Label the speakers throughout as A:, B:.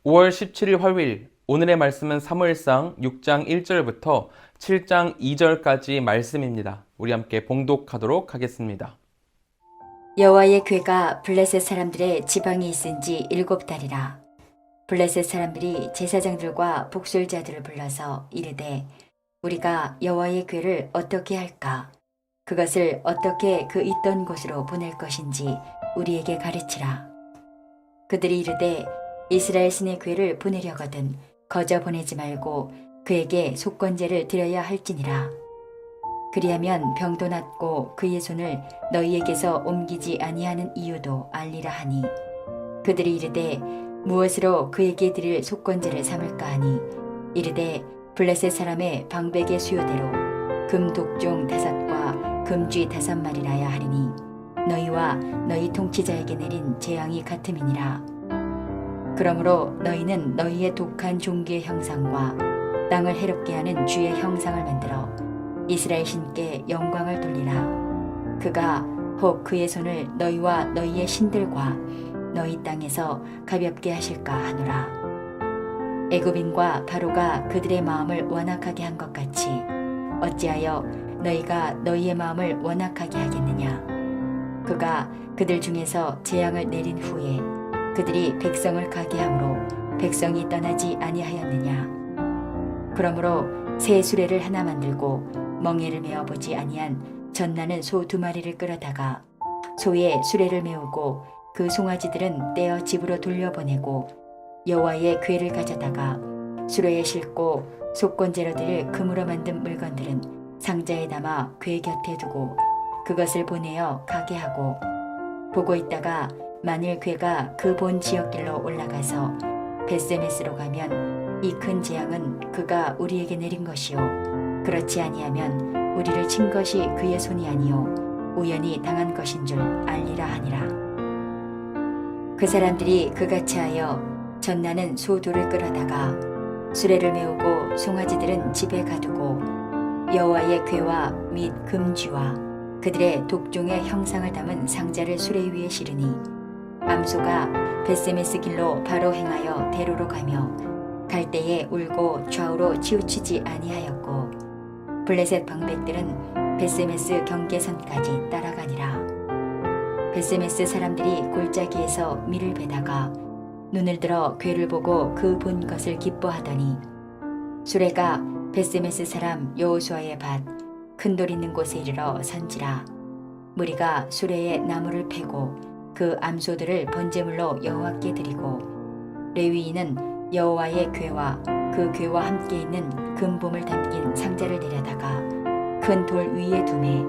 A: 5월 17일 화요일, 오늘의 말씀은 사무엘상 6장 1절부터 7장 2절까지 말씀입니다. 우리 함께 봉독하도록 하겠습니다.
B: 여호와의 궤가 블레셋 사람들의 지방에 있은 지 7달이라. 블레셋 사람들이 제사장들과 복술자들을 불러서 이르되 우리가 여호와의 궤를 어떻게 할까? 그것을 어떻게 그 있던 곳으로 보낼 것인지 우리에게 가르치라. 그들이 이르되 이스라엘 신의 궤를 보내려거든 거저 보내지 말고 그에게 속건제를 드려야 할지니라. 그리하면 병도 낫고 그의 손을 너희에게서 옮기지 아니하는 이유도 알리라 하니, 그들이 이르되 무엇으로 그에게 드릴 속건제를 삼을까 하니, 이르되 블레셋 사람의 방백의 수요대로 금 독종 5과 금쥐 5마리라야 하리니 너희와 너희 통치자에게 내린 재앙이 같음이니라. 그러므로 너희는 너희의 독한 종기의 형상과 땅을 해롭게 하는 주의 형상을 만들어 이스라엘 신께 영광을 돌리라. 그가 혹 그의 손을 너희와 너희의 신들과 너희 땅에서 가볍게 하실까 하노라. 애굽인과 바로가 그들의 마음을 완악하게 한 것 같이 어찌하여 너희가 너희의 마음을 완악하게 하겠느냐. 그가 그들 중에서 재앙을 내린 후에 그들이 백성을 가게 함으로 백성이 떠나지 아니하였느냐. 그러므로 새 수레를 하나 만들고 멍에를 메어보지 아니한 젖나는 소 2마리를 끌어다가 소의 수레를 메우고 그 송아지들은 떼어 집으로 돌려보내고 여호와의 궤를 가져다가 수레에 싣고 속건제로 드릴 금으로 만든 물건들은 상자에 담아 궤 곁에 두고 그것을 보내어 가게 하고, 보고 있다가 만일 궤가 그 본 지역길로 올라가서 벳세메스로 가면 이 큰 재앙은 그가 우리에게 내린 것이요 그렇지 아니하면 우리를 친 것이 그의 손이 아니요 우연히 당한 것인 줄 알리라 하니라. 그 사람들이 그같이 하여 젖나는 소 2를 끌어다가 수레를 메우고 송아지들은 집에 가두고 여호와의 궤와 및 금쥐와 그들의 독종의 형상을 담은 상자를 수레 위에 실으니, 암소가 벳세메스 길로 바로 행하여 대로로 가며 갈 때에 울고 좌우로 치우치지 아니하였고, 블레셋 방백들은 벳세메스 경계선까지 따라가니라. 벳세메스 사람들이 골짜기에서 밀을 베다가 눈을 들어 궤를 보고 그 본 것을 기뻐하더니, 수레가 벳세메스 사람 여호수아의 밭 큰 돌 있는 곳에 이르러 선지라. 무리가 수레에 나무를 패고 그 암소들을 번제물로 여호와께 드리고, 레위인은 여호와의 궤와 그 궤와 함께 있는 금봄을 담긴 상자를 내려다가 큰 돌 위에 두매,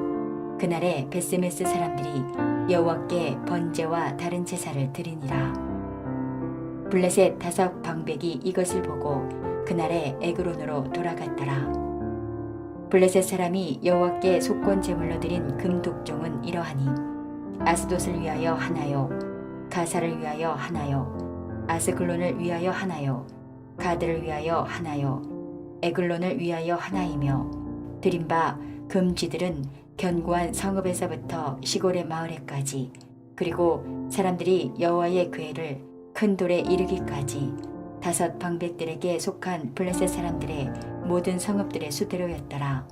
B: 그날에 벳세메스 사람들이 여호와께 번제와 다른 제사를 드리니라. 블레셋 5 방백이 이것을 보고 그날에 에그론으로 돌아갔더라. 블레셋 사람이 여호와께 속건 제물로 드린 금 독종은 이러하니, 아스돗을 위하여 하나요, 가사를 위하여 하나요, 아스글론을 위하여 하나요, 가드를 위하여 하나요, 에글론을 위하여 하나이며, 드린 바 금쥐들은 견고한 성읍에서부터 시골의 마을에까지, 그리고 사람들이 여호와의 궤를 큰 돌에 이르기까지 5 방백들에게 속한 블레셋 사람들의 모든 성읍들의 수대로였더라.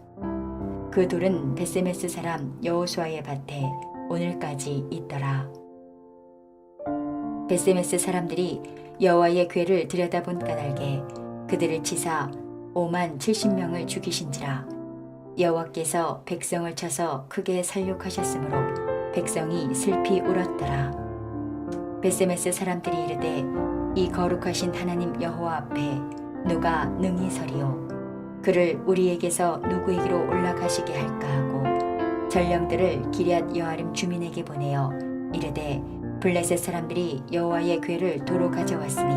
B: 그 돌은 벳세메스 사람 여호수아의 밭에 오늘까지 있더라. 벳세메스 사람들이 여호와의 궤를 들여다본 까닭에 그들을 치사 5만 70명을 죽이신지라. 여호와께서 백성을 쳐서 크게 살육하셨으므로 백성이 슬피 울었더라. 벳세메스 사람들이 이르되 이 거룩하신 하나님 여호와 앞에 누가 능히 서리요? 그를 우리에게서 누구에게로 올라가시게 할까 하고 전령들을 기럇 여아림 주민에게 보내어 이르되 블레셋 사람들이 여호와의 궤를 도로 가져왔으니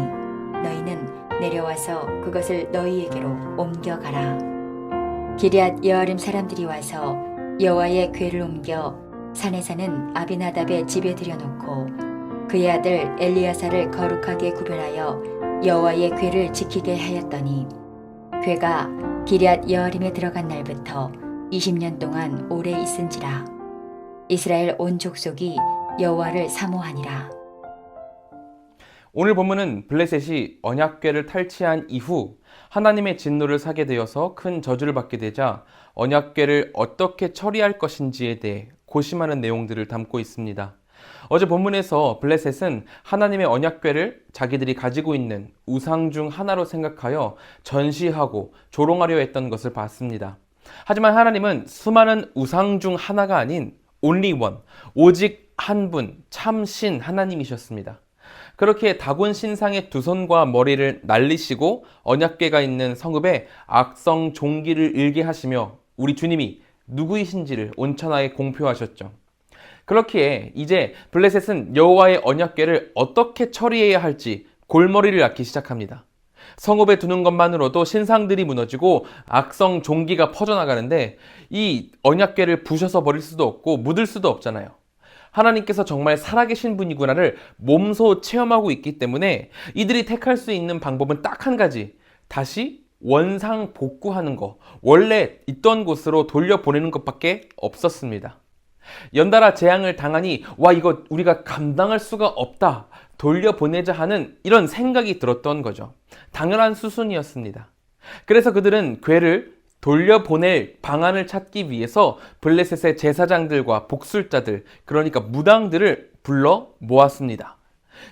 B: 너희는 내려와서 그것을 너희에게로 옮겨가라. 기럇 여아림 사람들이 와서 여호와의 궤를 옮겨 산에 사는 아비나답의 집에 들여놓고 그의 아들 엘리야사를 거룩하게 구별하여 여호와의 궤를 지키게 하였더니, 궤가 기럇 여아림에 들어간 날부터 20년 동안 오래 있은지라. 이스라엘 온 족속이 여호와를 사모하니라.
A: 오늘 본문은 블레셋이 언약궤를 탈취한 이후 하나님의 진노를 사게 되어서 큰 저주를 받게 되자 언약궤를 어떻게 처리할 것인지에 대해 고심하는 내용들을 담고 있습니다. 어제 본문에서 블레셋은 하나님의 언약궤를 자기들이 가지고 있는 우상 중 하나로 생각하여 전시하고 조롱하려 했던 것을 봤습니다. 하지만 하나님은 수많은 우상 중 하나가 아닌 only one, 오직 한 분, 참신 하나님이셨습니다. 그렇게 다곤 신상의 두 손과 머리를 날리시고 언약궤가 있는 성읍에 악성 종기를 일게 하시며 우리 주님이 누구이신지를 온천하에 공표하셨죠. 그렇기에 이제 블레셋은 여호와의 언약궤를 어떻게 처리해야 할지 골머리를 앓기 시작합니다. 성읍에 두는 것만으로도 신상들이 무너지고 악성 종기가 퍼져나가는데 이 언약궤를 부셔서 버릴 수도 없고 묻을 수도 없잖아요. 하나님께서 정말 살아계신 분이구나를 몸소 체험하고 있기 때문에 이들이 택할 수 있는 방법은 딱 한 가지, 다시 원상 복구하는 거, 원래 있던 곳으로 돌려보내는 것밖에 없었습니다. 연달아 재앙을 당하니 와 이거 우리가 감당할 수가 없다, 돌려보내자 하는 이런 생각이 들었던 거죠. 당연한 수순이었습니다. 그래서 그들은 궤를 돌려보낼 방안을 찾기 위해서 블레셋의 제사장들과 복술자들, 그러니까 무당들을 불러 모았습니다.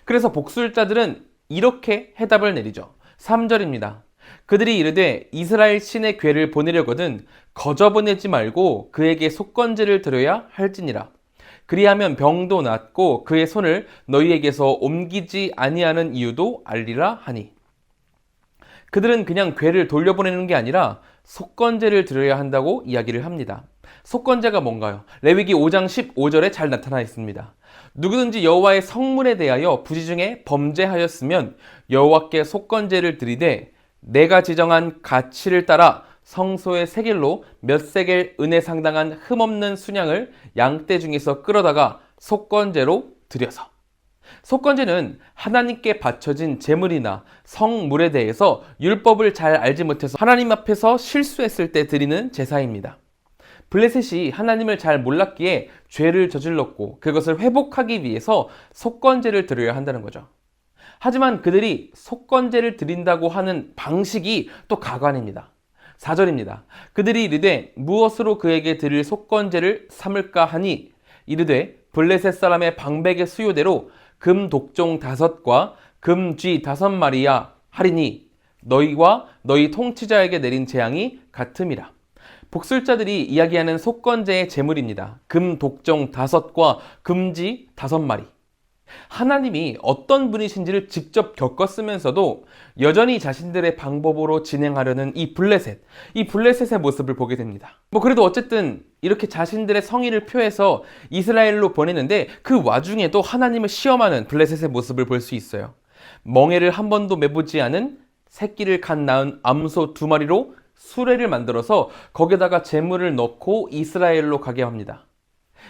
A: 그래서 복술자들은 이렇게 해답을 내리죠. 3절입니다. 그들이 이르되 이스라엘 신의 궤를 보내려거든 거저 보내지 말고 그에게 속건제를 드려야 할지니라. 그리하면 병도 낫고 그의 손을 너희에게서 옮기지 아니하는 이유도 알리라 하니. 그들은 그냥 궤를 돌려보내는 게 아니라 속건제를 드려야 한다고 이야기를 합니다. 속건제가 뭔가요? 레위기 5장 15절에 잘 나타나 있습니다. 누구든지 여호와의 성문에 대하여 부지 중에 범죄하였으면 여호와께 속건제를 드리되 내가 지정한 가치를 따라 성소의 세겔로 몇 세겔 은에 상당한 흠없는 순양을 양떼 중에서 끌어다가 속건제로 드려서. 속건제는 하나님께 바쳐진 제물이나 성물에 대해서 율법을 잘 알지 못해서 하나님 앞에서 실수했을 때 드리는 제사입니다. 블레셋이 하나님을 잘 몰랐기에 죄를 저질렀고 그것을 회복하기 위해서 속건제를 드려야 한다는 거죠. 하지만 그들이 속건제를 드린다고 하는 방식이 또 가관입니다. 4절입니다. 그들이 이르되 무엇으로 그에게 드릴 속건제를 삼을까 하니 이르되 블레셋 사람의 방백의 수요대로 금 독종 5과 금 쥐 5마리야 하리니 너희와 너희 통치자에게 내린 재앙이 같음이라. 복술자들이 이야기하는 속건제의 제물입니다. 금 독종 5과 금쥐 5마리. 하나님이 어떤 분이신지를 직접 겪었으면서도 여전히 자신들의 방법으로 진행하려는 이 블레셋의 모습을 보게 됩니다. 그래도 어쨌든 이렇게 자신들의 성의를 표해서 이스라엘로 보내는데 그 와중에도 하나님을 시험하는 블레셋의 모습을 볼 수 있어요. 멍에를 한 번도 매보지 않은 새끼를 갓 낳은 암소 2마리로 수레를 만들어서 거기다가 재물을 넣고 이스라엘로 가게 합니다.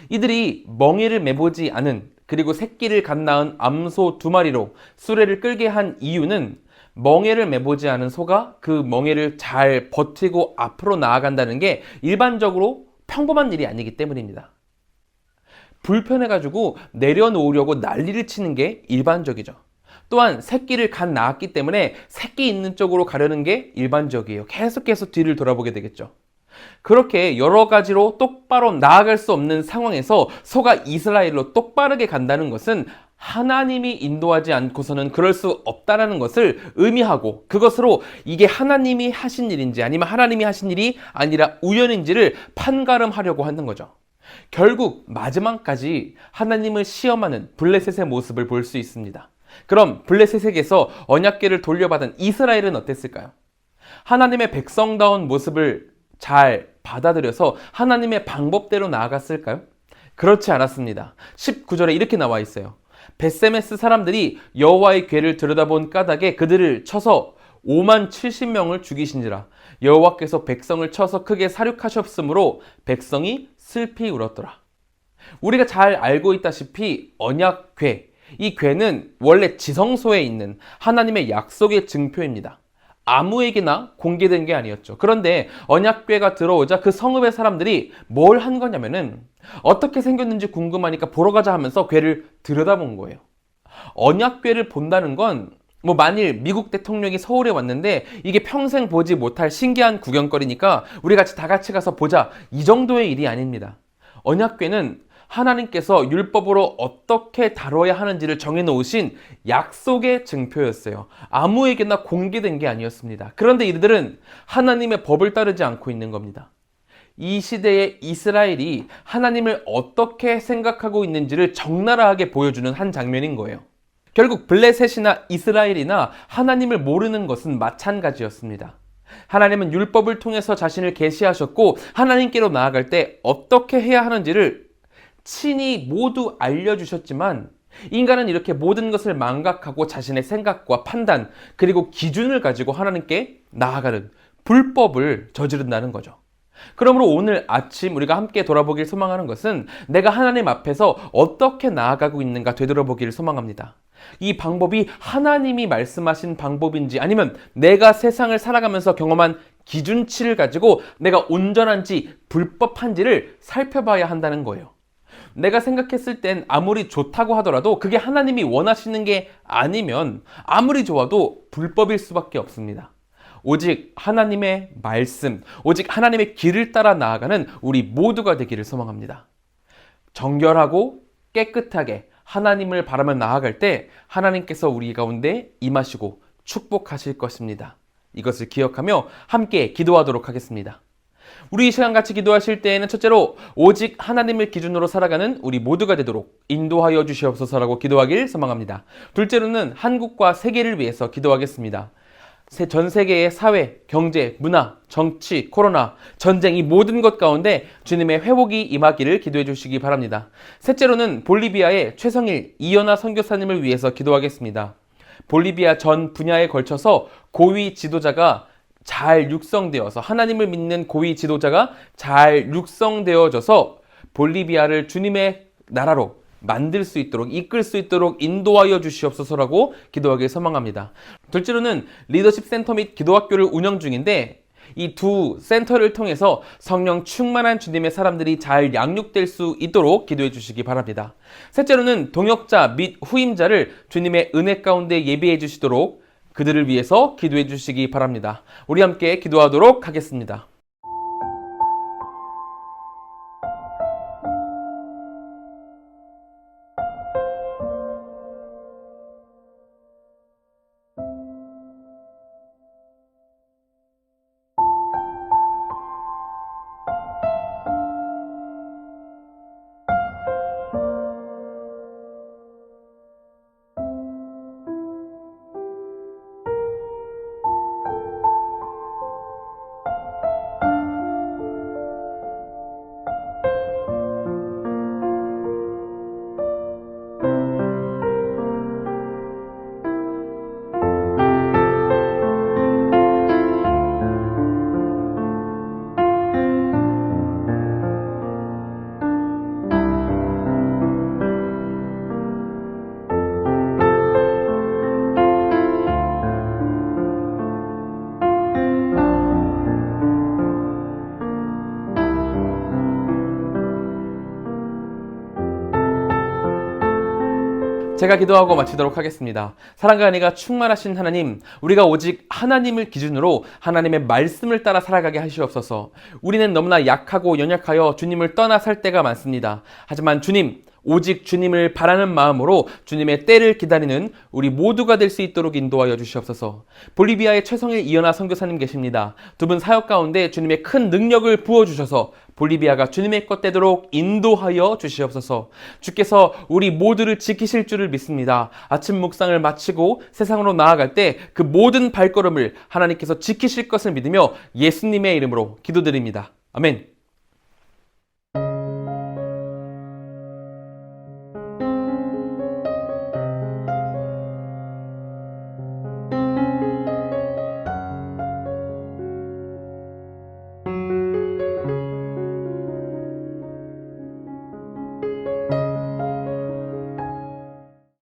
A: 이들이 멍에를 매보지 않은 그리고 새끼를 갓 낳은 암소 2마리로 수레를 끌게 한 이유는 멍에를 매보지 않은 소가 그 멍에를 잘 버티고 앞으로 나아간다는 게 일반적으로 평범한 일이 아니기 때문입니다. 불편해가지고 내려놓으려고 난리를 치는 게 일반적이죠. 또한 새끼를 갓 낳았기 때문에 새끼 있는 쪽으로 가려는 게 일반적이에요. 계속해서 뒤를 돌아보게 되겠죠. 그렇게 여러 가지로 똑바로 나아갈 수 없는 상황에서 소가 이스라엘로 똑바르게 간다는 것은 하나님이 인도하지 않고서는 그럴 수 없다는 것을 의미하고 그것으로 이게 하나님이 하신 일인지 아니면 하나님이 하신 일이 아니라 우연인지를 판가름하려고 하는 거죠. 결국 마지막까지 하나님을 시험하는 블레셋의 모습을 볼 수 있습니다. 그럼 블레셋에게서 언약궤를 돌려받은 이스라엘은 어땠을까요? 하나님의 백성다운 모습을 잘 받아들여서 하나님의 방법대로 나아갔을까요? 그렇지 않았습니다. 19절에 이렇게 나와 있어요. 벳세메스 사람들이 여호와의 궤를 들여다본 까닭에 그들을 쳐서 5만 70명을 죽이신지라. 여호와께서 백성을 쳐서 크게 사륙하셨으므로 백성이 슬피 울었더라. 우리가 잘 알고 있다시피 언약궤, 이 궤는 원래 지성소에 있는 하나님의 약속의 증표입니다. 아무에게나 공개된 게 아니었죠. 그런데 언약궤가 들어오자 그 성읍의 사람들이 뭘 한 거냐면은 어떻게 생겼는지 궁금하니까 보러 가자 하면서 궤를 들여다본 거예요. 언약궤를 본다는 건 만일 미국 대통령이 서울에 왔는데 이게 평생 보지 못할 신기한 구경거리니까 우리 다 같이 가서 보자, 이 정도의 일이 아닙니다. 언약궤는 하나님께서 율법으로 어떻게 다뤄야 하는지를 정해놓으신 약속의 증표였어요. 아무에게나 공개된 게 아니었습니다. 그런데 이들은 하나님의 법을 따르지 않고 있는 겁니다. 이 시대의 이스라엘이 하나님을 어떻게 생각하고 있는지를 적나라하게 보여주는 한 장면인 거예요. 결국 블레셋이나 이스라엘이나 하나님을 모르는 것은 마찬가지였습니다. 하나님은 율법을 통해서 자신을 계시하셨고 하나님께로 나아갈 때 어떻게 해야 하는지를 친히 모두 알려주셨지만 인간은 이렇게 모든 것을 망각하고 자신의 생각과 판단 그리고 기준을 가지고 하나님께 나아가는 불법을 저지른다는 거죠. 그러므로 오늘 아침 우리가 함께 돌아보길 소망하는 것은 내가 하나님 앞에서 어떻게 나아가고 있는가 되돌아보기를 소망합니다. 이 방법이 하나님이 말씀하신 방법인지 아니면 내가 세상을 살아가면서 경험한 기준치를 가지고 내가 온전한지 불법한지를 살펴봐야 한다는 거예요. 내가 생각했을 땐 아무리 좋다고 하더라도 그게 하나님이 원하시는 게 아니면 아무리 좋아도 불법일 수밖에 없습니다. 오직 하나님의 말씀, 오직 하나님의 길을 따라 나아가는 우리 모두가 되기를 소망합니다. 정결하고 깨끗하게 하나님을 바라며 나아갈 때 하나님께서 우리 가운데 임하시고 축복하실 것입니다. 이것을 기억하며 함께 기도하도록 하겠습니다. 우리 이 시간 같이 기도하실 때에는 첫째로 오직 하나님을 기준으로 살아가는 우리 모두가 되도록 인도하여 주시옵소서라고 기도하길 소망합니다. 둘째로는 한국과 세계를 위해서 기도하겠습니다. 전 세계의 사회, 경제, 문화, 정치, 코로나, 전쟁 이 모든 것 가운데 주님의 회복이 임하기를 기도해 주시기 바랍니다. 셋째로는 볼리비아의 최성일 이연아 선교사님을 위해서 기도하겠습니다. 볼리비아 전 분야에 걸쳐서 고위 지도자가 잘 육성되어서 하나님을 믿는 고위 지도자가 잘 육성되어져서 볼리비아를 주님의 나라로 만들 수 있도록 이끌 수 있도록 인도하여 주시옵소서라고 기도하길 소망합니다. 둘째로는 리더십 센터 및 기도학교를 운영 중인데 이 두 센터를 통해서 성령 충만한 주님의 사람들이 잘 양육될 수 있도록 기도해 주시기 바랍니다. 셋째로는 동역자 및 후임자를 주님의 은혜 가운데 예비해 주시도록 그들을 위해서 기도해 주시기 바랍니다. 우리 함께 기도하도록 하겠습니다. 제가 기도하고 마치도록 하겠습니다. 사랑과 은혜가 충만하신 하나님, 우리가 오직 하나님을 기준으로 하나님의 말씀을 따라 살아가게 하시옵소서. 우리는 너무나 약하고 연약하여 주님을 떠나 살 때가 많습니다. 하지만 주님, 오직 주님을 바라는 마음으로 주님의 때를 기다리는 우리 모두가 될 수 있도록 인도하여 주시옵소서. 볼리비아의 최성일 이연아 선교사님 계십니다. 두 분 사역 가운데 주님의 큰 능력을 부어주셔서 볼리비아가 주님의 것 되도록 인도하여 주시옵소서. 주께서 우리 모두를 지키실 줄을 믿습니다. 아침 묵상을 마치고 세상으로 나아갈 때 그 모든 발걸음을 하나님께서 지키실 것을 믿으며 예수님의 이름으로 기도드립니다. 아멘.